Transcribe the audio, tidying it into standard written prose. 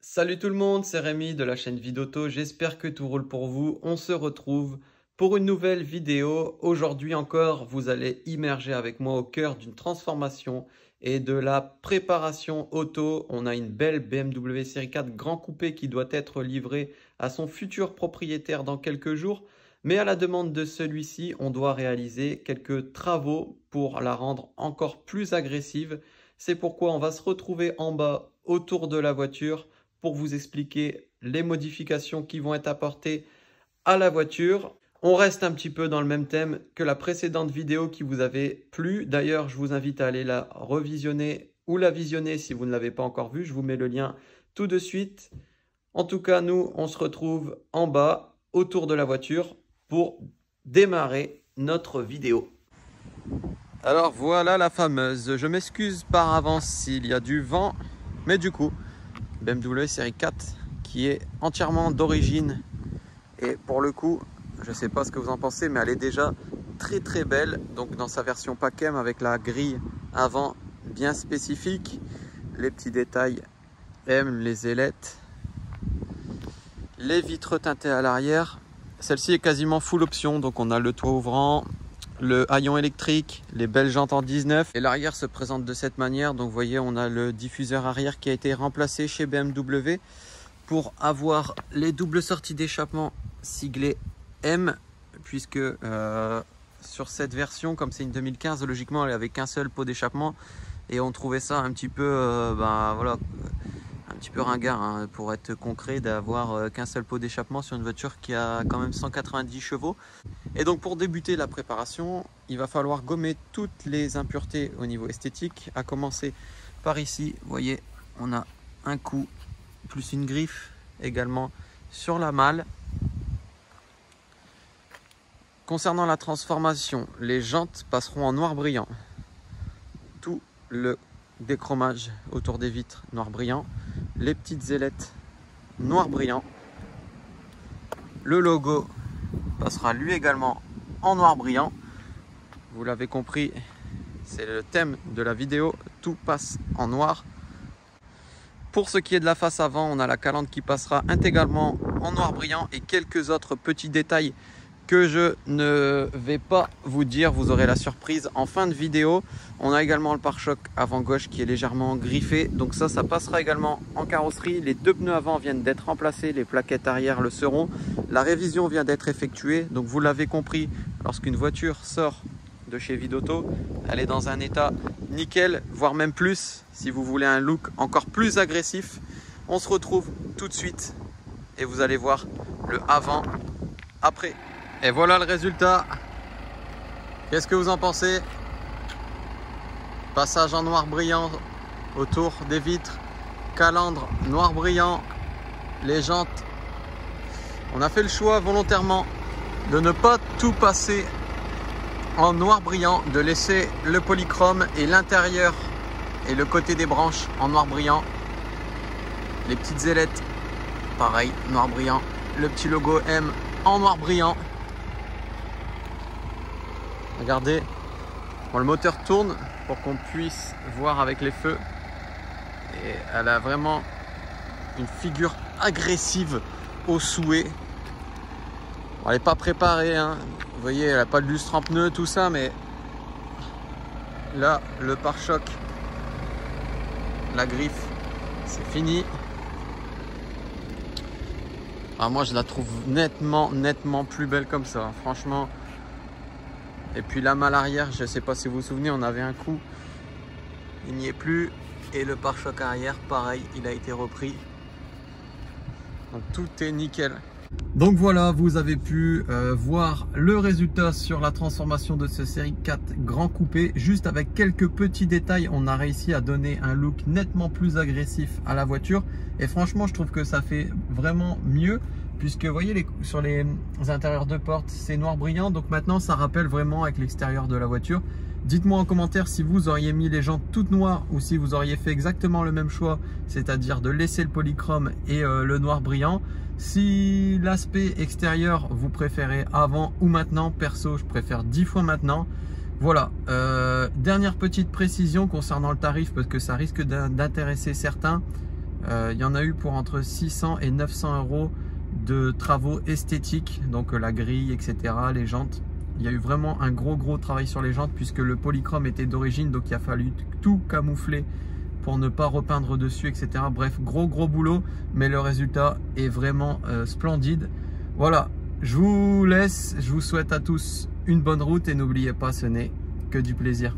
Salut tout le monde, c'est Rémi de la chaîne Vidauto, j'espère que tout roule pour vous. On se retrouve pour une nouvelle vidéo. Aujourd'hui encore, vous allez immerger avec moi au cœur d'une transformation et de la préparation auto. On a une belle BMW série 4 Grand Coupé qui doit être livrée à son futur propriétaire dans quelques jours. Mais à la demande de celui-ci, on doit réaliser quelques travaux pour la rendre encore plus agressive. C'est pourquoi on va se retrouver en bas autour de la voiture pour vous expliquer les modifications qui vont être apportées à la voiture. On reste un petit peu dans le même thème que la précédente vidéo qui vous avait plu. D'ailleurs, je vous invite à aller la revisionner ou la visionner si vous ne l'avez pas encore vue. Je vous mets le lien tout de suite. En tout cas, nous, on se retrouve en bas autour de la voiture pour démarrer notre vidéo. Alors voilà la fameuse. Je m'excuse par avance s'il y a du vent, mais du coup, BMW série 4 qui est entièrement d'origine et pour le coup je sais pas ce que vous en pensez mais elle est déjà très belle, donc dans sa version PACM avec la grille avant bien spécifique, les petits détails M, les ailettes, les vitres teintées à l'arrière. Celle-ci est quasiment full option, donc on a le toit ouvrant, le haillon électrique, les belles jantes en 19 et l'arrière se présente de cette manière. Donc vous voyez, on a le diffuseur arrière qui a été remplacé chez BMW pour avoir les doubles sorties d'échappement siglées M, puisque sur cette version, comme c'est une 2015, logiquement elle avait qu'un seul pot d'échappement et on trouvait ça un petit peu voilà, un petit peu ringard, hein, pour être concret, d'avoir qu'un seul pot d'échappement sur une voiture qui a quand même 190 chevaux. Et donc pour débuter la préparation, il va falloir gommer toutes les impuretés au niveau esthétique, à commencer par ici. Vous voyez, on a un coup plus une griffe également sur la malle. Concernant la transformation, les jantes passeront en noir brillant. Tout le déchromage autour des vitres noir brillant. Les petites ailettes noir brillant. Le logo passera lui également en noir brillant. Vous l'avez compris, c'est le thème de la vidéo, tout passe en noir. Pour ce qui est de la face avant, on a la calandre qui passera intégralement en noir brillant et quelques autres petits détails que je ne vais pas vous dire, vous aurez la surprise en fin de vidéo. On a également le pare-choc avant gauche qui est légèrement griffé, donc ça passera également en carrosserie. Les deux pneus avant viennent d'être remplacés, les plaquettes arrière le seront. La révision vient d'être effectuée, donc vous l'avez compris, lorsqu'une voiture sort de chez Vidauto, elle est dans un état nickel, voire même plus, si vous voulez un look encore plus agressif. On se retrouve tout de suite et vous allez voir le avant, après. Et voilà le résultat. Qu'est-ce que vous en pensez? Passage en noir brillant autour des vitres, calandre noir brillant, les jantes. On a fait le choix volontairement de ne pas tout passer en noir brillant, de laisser le polychrome et l'intérieur et le côté des branches en noir brillant. Les petites ailettes, pareil, noir brillant. Le petit logo M en noir brillant. Regardez, bon, le moteur tourne pour qu'on puisse voir avec les feux. Et elle a vraiment une figure agressive au souhait. Bon, elle n'est pas préparée, hein. Vous voyez, elle n'a pas de lustre en pneu, tout ça, mais là, le pare-choc, la griffe, c'est fini. Ah, moi, je la trouve nettement plus belle comme ça, franchement. Et puis la malle arrière, je ne sais pas si vous vous souvenez, on avait un coup, il n'y est plus. Et le pare-choc arrière, pareil, il a été repris. Donc tout est nickel. Donc voilà, vous avez pu voir le résultat sur la transformation de ce série 4 Grand Coupé. Juste avec quelques petits détails, on a réussi à donner un look nettement plus agressif à la voiture. Et franchement, je trouve que ça fait vraiment mieux. Puisque vous voyez, sur les intérieurs de porte, c'est noir brillant. Donc maintenant, ça rappelle vraiment avec l'extérieur de la voiture. Dites-moi en commentaire si vous auriez mis les jantes toutes noires ou si vous auriez fait exactement le même choix, c'est-à-dire de laisser le polychrome et le noir brillant. Si l'aspect extérieur vous préférez avant ou maintenant, perso je préfère 10 fois maintenant. Voilà, dernière petite précision concernant le tarif parce que ça risque d'intéresser certains. Il y en a eu pour entre 600 et 900 euros de travaux esthétiques, donc la grille, etc., les jantes. Il y a eu vraiment un gros travail sur les jantes puisque le polychrome était d'origine, donc il a fallu tout camoufler pour ne pas repeindre dessus, etc. Bref, gros boulot, mais le résultat est vraiment splendide. Voilà, je vous laisse, je vous souhaite à tous une bonne route et n'oubliez pas, ce n'est que du plaisir.